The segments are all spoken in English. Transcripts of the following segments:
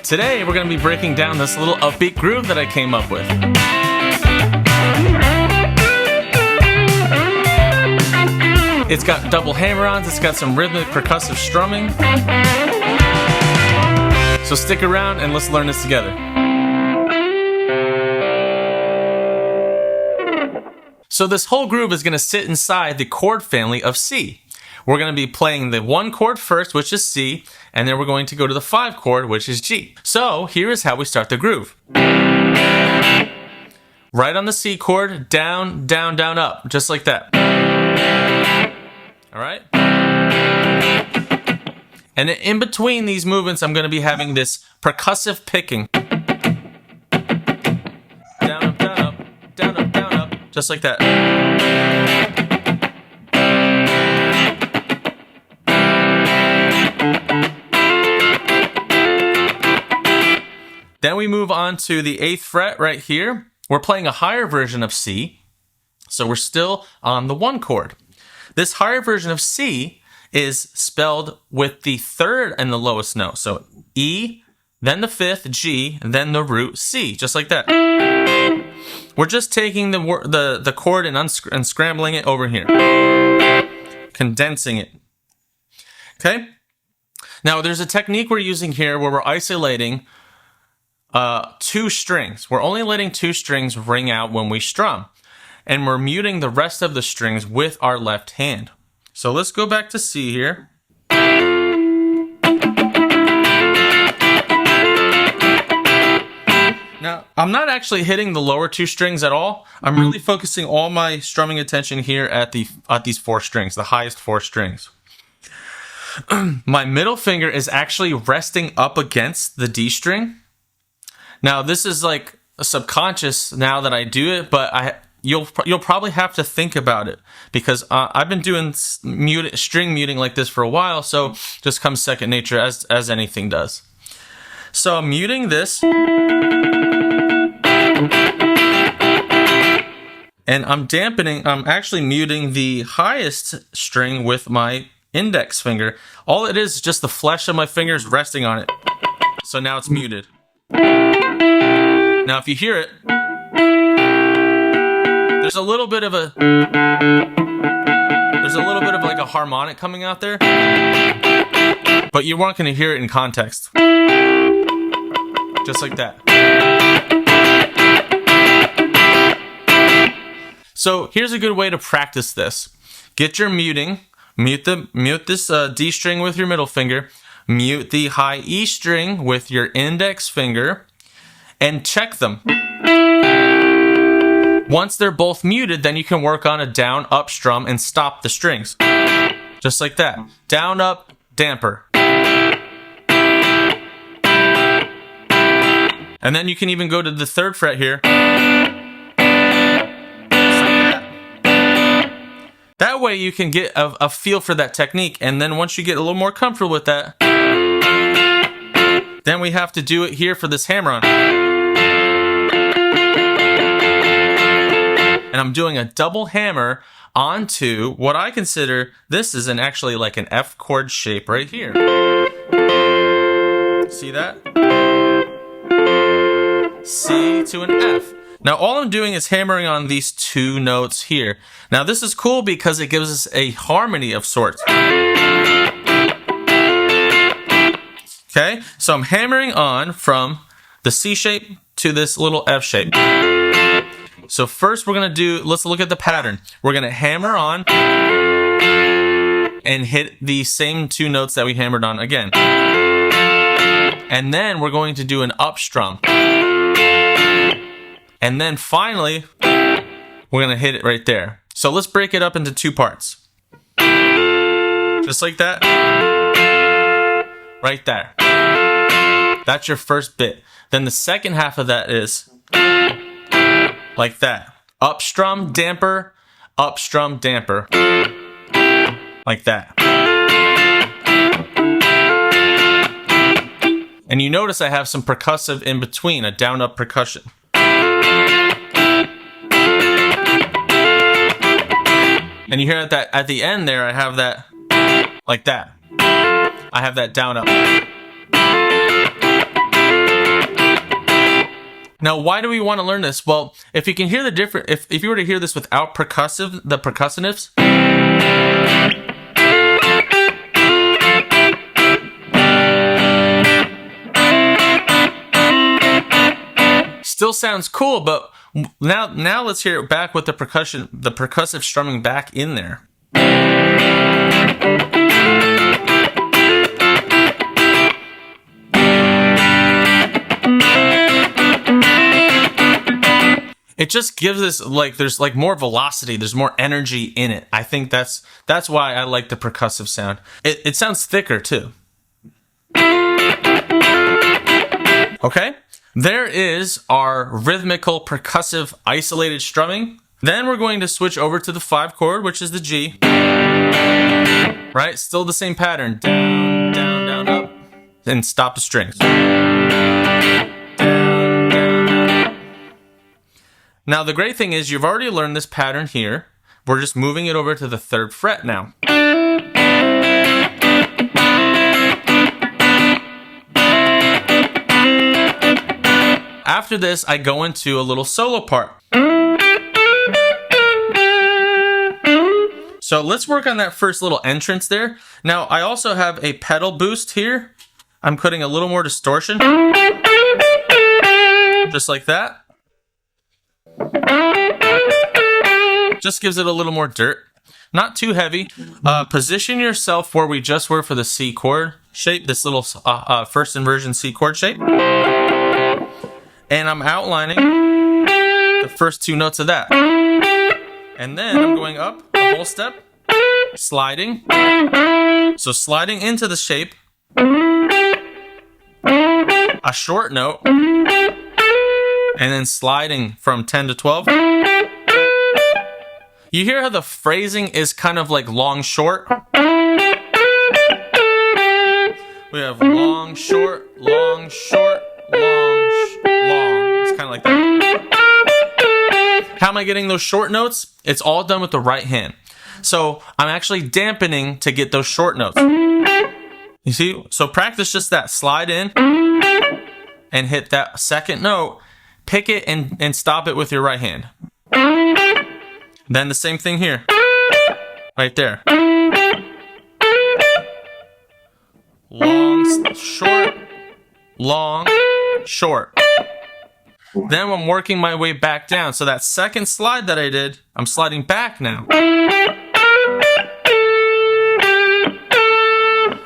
Today we're going to be breaking down this little upbeat groove that I came up with. It's got double hammer-ons, it's got some rhythmic percussive strumming. So stick around and let's learn this together. So this whole groove is going to sit inside the chord family of C. We're going to be playing the 1 chord first, which is C, and then we're going to go to the 5 chord, which is G. So here is how we start the groove. Right on the C chord, down, down, down, up, just like that. All right? And then in between these movements, I'm going to be having this percussive picking. Down, up, down, up, down, up, down, up, just like that. Then we move on to the 8th fret right here. We're playing a higher version of C, so we're still on the 1 chord. This higher version of C is spelled with the 3rd and the lowest note. So E, then the 5th, G, then the root C, just like that. We're just taking the chord and unscrambling it over here, condensing it. Okay? Now there's a technique we're using here where we're isolating 2 strings. We're only letting 2 strings ring out when we strum. And we're muting the rest of the strings with our left hand. So let's go back to C here. Now, I'm not actually hitting the lower 2 strings at all. I'm really focusing all my strumming attention here at these 4 strings, the highest 4 strings. My middle finger is actually resting up against the D string. Now, this is like a subconscious now that I do it, but you'll probably have to think about it because I've been doing string muting like this for a while, so just comes second nature as anything does. So I'm muting this, and I'm actually muting the highest string with my index finger. All it is just the flesh of my fingers resting on it. So now it's muted. Now if you hear it, there's a little bit of like a harmonic coming out there, but you weren't going to hear it in context. Just like that. So here's a good way to practice this. Get your muting, mute this D string with your middle finger, mute the high E string with your index finger, and check them. Once they're both muted, then you can work on a down, up strum and stop the strings. Just like that. Down, up, damper. And then you can even go to the 3rd fret here. Just like that. That way you can get a feel for that technique. And then once you get a little more comfortable with that, then we have to do it here for this hammer-on. And I'm doing a double hammer onto what I consider this is actually like an F chord shape right here. See that? C to an F. Now all I'm doing is hammering on these 2 notes here. Now this is cool because it gives us a harmony of sorts. Okay, so I'm hammering on from the C shape to this little F shape. So first let's look at the pattern. We're going to hammer on and hit the same 2 notes that we hammered on again. And then we're going to do an up strum. And then finally, we're going to hit it right there. So let's break it up into 2 parts. Just like that. Right there. That's your first bit. Then the second half of that is like that. Up strum, damper, up strum, damper. Like that. And you notice I have some percussive in between, a down up percussion. And you hear that at the end there, I have that like that. I have that down up. Now, why do we want to learn this? Well, if you can hear the different, if you were to hear this without the percussionists, still sounds cool, but now let's hear it back with the percussive strumming back in there. It just gives us there's more velocity, there's more energy in it. I think that's why I like the percussive sound. It sounds thicker too. Okay, there is our rhythmical percussive isolated strumming. Then we're going to switch over to the 5 chord, which is the G. Right, still the same pattern. Down, down, down, up, then stop the strings. Now, the great thing is you've already learned this pattern here. We're just moving it over to the 3rd fret now. After this, I go into a little solo part. So let's work on that first little entrance there. Now, I also have a pedal boost here. I'm putting a little more distortion. Just like that. Just gives it a little more dirt. Not too heavy. Position yourself where we just were for the C chord shape, this little first inversion C chord shape. And I'm outlining the first 2 notes of that. And then I'm going up a whole step, sliding. So sliding into the shape, a short note, and then sliding from 10 to 12. You hear how the phrasing is kind of like long, short? We have long, short, long, short, long, long. It's kind of like that. How am I getting those short notes? It's all done with the right hand. So I'm actually dampening to get those short notes. You see? So practice just that. Slide in and hit that second note. Pick it and stop it with your right hand. Then the same thing here. Right there. Long, short, long, short. Then I'm working my way back down. So that second slide that I did, I'm sliding back now.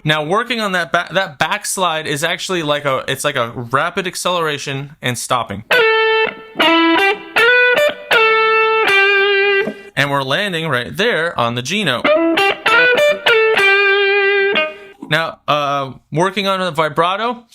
Now working on that backslide is actually like a rapid acceleration and stopping. And we're landing right there on the G note. Now, working on the vibrato,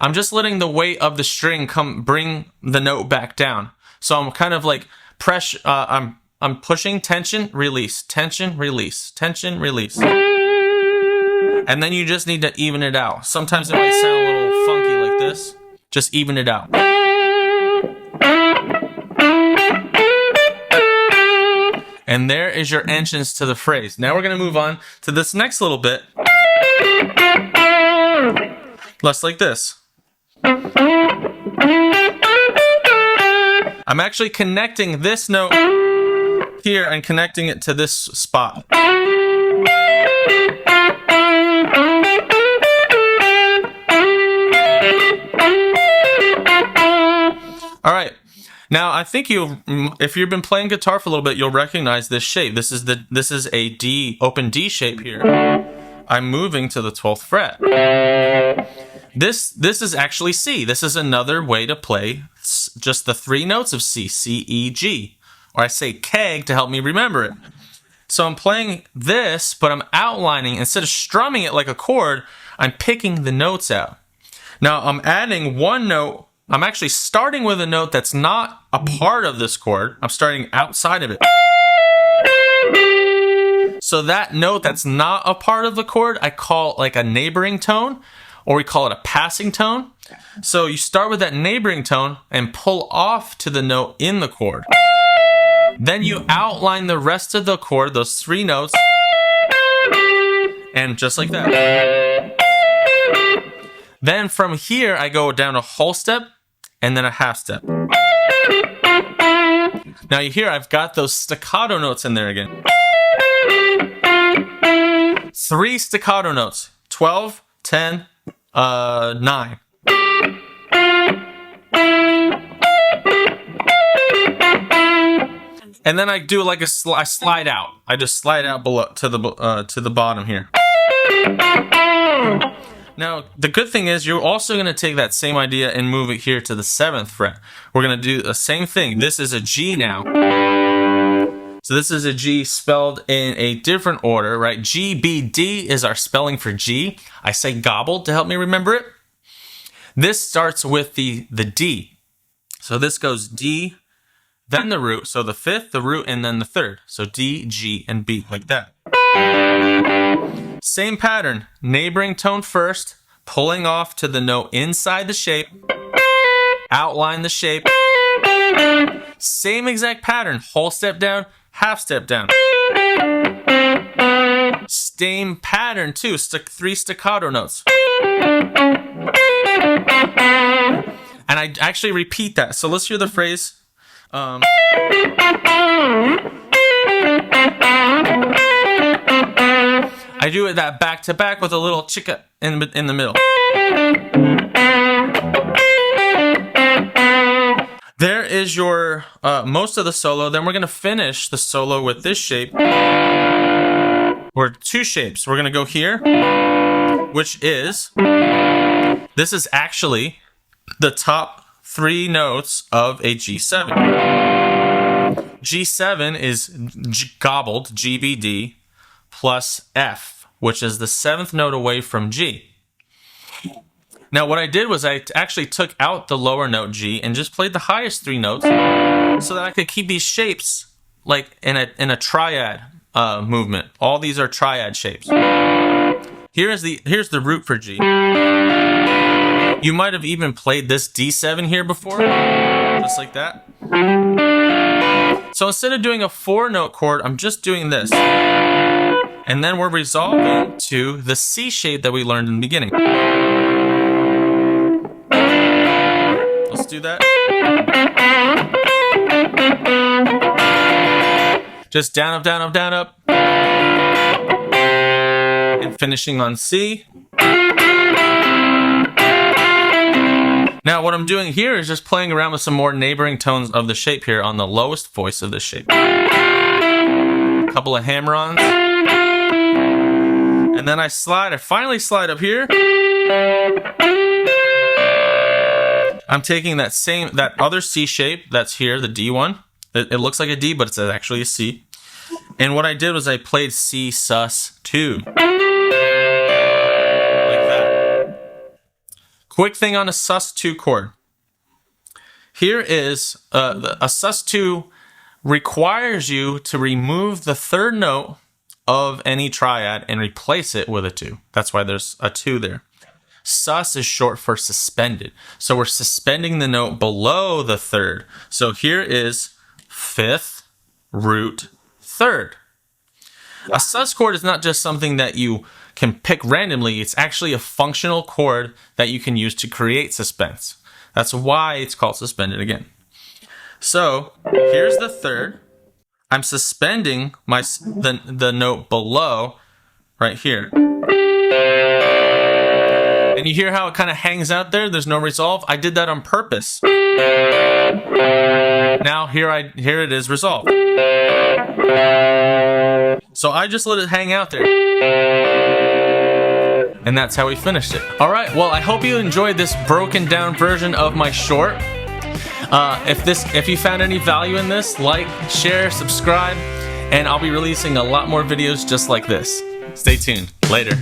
I'm just letting the weight of the string bring the note back down. So I'm kind of like I'm pushing tension, release, tension, release, tension, release. And then you just need to even it out. Sometimes it might sound a little funky like this. Just even it out. And there is your entrance to the phrase. Now we're going to move on to this next little bit. Less like this. I'm actually connecting this note here and connecting it to this spot. All right. Now, I think if you've been playing guitar for a little bit, you'll recognize this shape. This is a D, open D shape here. I'm moving to the 12th fret. This is actually C. This is another way to play just the 3 notes of C, C, E, G. Or I say keg to help me remember it. So I'm playing this, but I'm outlining. Instead of strumming it like a chord, I'm picking the notes out. Now, I'm adding one note. I'm actually starting with a note that's not a part of this chord. I'm starting outside of it. So that note that's not a part of the chord, I call like a neighboring tone, or we call it a passing tone. So you start with that neighboring tone and pull off to the note in the chord. Then you outline the rest of the chord, those 3 notes, and just like that. Then from here, I go down a whole step, and then a half step. Now you hear I've got those staccato notes in there again. 3 staccato notes, 12, 10, 9. And then I do like I slide out. I just slide out below to the bottom here. Now, the good thing is you're also going to take that same idea and move it here to the 7th fret. We're going to do the same thing. This is a G now. So this is a G spelled in a different order, right? G, B, D is our spelling for G. I say gobbled to help me remember it. This starts with the D. So this goes D, then the root. So the 5th, the root, and then the 3rd. So D, G, and B, like that. Same pattern, neighboring tone first, pulling off to the note inside the shape, outline the shape. Same exact pattern, whole step down, half step down. Same pattern too, 3 staccato notes. And I actually repeat that. So let's hear the phrase. I do it that back to back with a little chicka in the middle. There is your most of the solo. Then we're going to finish the solo with this shape. Or 2 shapes. We're going to go here, which is, this is actually the top 3 notes of a G7. G7 is gobbled, GBD, plus F, which is the 7th note away from G. Now what I did was I actually took out the lower note G and just played the highest 3 notes so that I could keep these shapes like in a triad movement. All these are triad shapes. Here's the root for G. You might have even played this D7 here before, just like that. So instead of doing a 4-note chord, I'm just doing this. And then we're resolving to the C shape that we learned in the beginning. Let's do that. Just down, up, down, up, down, up. And finishing on C. Now what I'm doing here is just playing around with some more neighboring tones of the shape here on the lowest voice of the shape. A couple of hammer-ons. And then I finally slide up here. I'm taking that other C shape that's here, the D one. It looks like a D, but it's actually a C. And what I did was I played C sus2. Like that. Quick thing on a sus2 chord. Here is, a sus2 requires you to remove the 3rd note of any triad and replace it with a 2. That's why there's a 2 there. Sus is short for suspended. So we're suspending the note below the 3rd. So here is 5th, root, 3rd. A sus chord is not just something that you can pick randomly. It's actually a functional chord that you can use to create suspense. That's why it's called suspended again. So here's the 3rd. I'm suspending the note below right here. And you hear how it kind of hangs out there? There's no resolve. I did that on purpose. Now here it is resolved. So I just let it hang out there. And that's how we finished it. All right, well, I hope you enjoyed this broken down version of my short. If you found any value in this, like, share, subscribe, and I'll be releasing a lot more videos just like this. Stay tuned. Later.